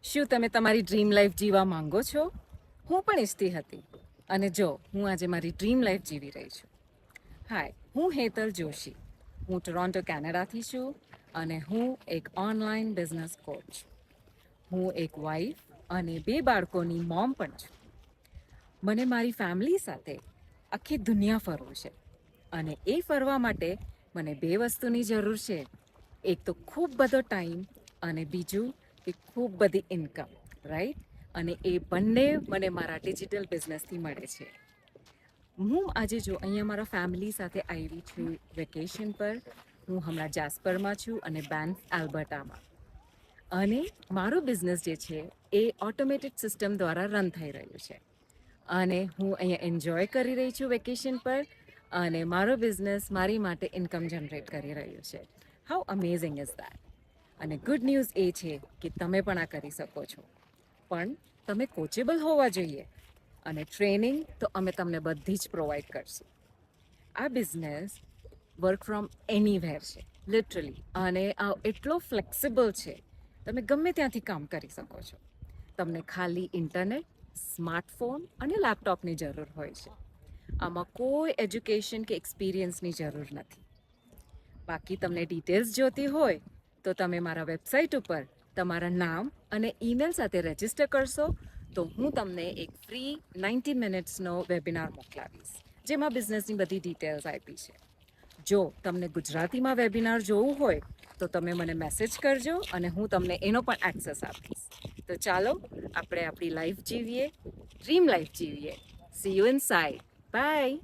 શું તમે તમારી ડ્રીમ લાઈફ જીવવા માંગો છો? હું પણ ઈચ્છતી હતી અને જો હું આજે મારી ડ્રીમ લાઈફ જીવી રહી છું. હાય, હું હેતલ જોશી. હું ટોરોન્ટો કેનેડાથી છું અને હું એક ઓનલાઈન બિઝનેસ કોચ. હું એક વાઈફ અને 2 બાળકોની મોમ પણ છું. મને મારી ફેમિલી સાથે આખી દુનિયા ફરવું છે અને એ ફરવા માટે મને 2 વસ્તુની જરૂર છે. એક તો ખૂબ બધો ટાઈમ અને બીજું કે ખૂબ બધી ઇન્કમ, રાઈટ? અને એ બંને મને મારા ડિજિટલ બિઝનેસથી મળે છે. હું આજે જો અહીંયા મારા ફેમિલી સાથે આવી છું વેકેશન પર. હું હમણાં જાસ્પરમાં છું અને બેન્ફ આલ્બર્ટામાં. અને મારો બિઝનેસ જે છે એ ઓટોમેટેડ સિસ્ટમ દ્વારા રન થઈ રહ્યું છે. અને હું અહીંયા એન્જોય કરી રહી છું વેકેશન પર અને મારો બિઝનેસ મારી માટે ઇન્કમ જનરેટ કરી રહ્યું છે. How amazing is that? અને ગુડ ન્યૂઝ એ છે કે તમે પણ આ કરી શકો છો. પણ તમે કોચેબલ હોવા જોઈએ અને ટ્રેનિંગ તો અમે તમને બધી જ પ્રોવાઈડ કરશું. આ બિઝનેસ વર્ક ફ્રોમ એનીવેર છે, લિટરલી. અને આ એટલો ફ્લેક્સિબલ છે, તમે ગમે ત્યાંથી કામ કરી શકો છો. તમને ખાલી ઇન્ટરનેટ, સ્માર્ટફોન અને લેપટોપની જરૂર હોય છે. આમાં કોઈ એજ્યુકેશન કે એક્સપિરિયન્સની જરૂર નથી. બાકી તમને ડિટેલ્સ જોતી હોય તો તમે મારા વેબસાઇટ ઉપર તમારા નામ અને ઈમેલ સાથે રજિસ્ટર કરશો તો હું તમને એક ફ્રી 90 મિનિટ્સનો વેબિનાર મોકલાવીશ, જેમાં બિઝનેસની બધી ડિટેલ્સ આપી છે. જો તમને ગુજરાતીમાં વેબિનાર જોવું હોય તો તમે મને મેસેજ કરજો અને હું તમને એનો પણ એક્સેસ આપીશ. તો ચાલો આપણે આપણી લાઈફ જીવીએ, ડ્રીમ લાઈફ જીવીએ. C you inside. બાય.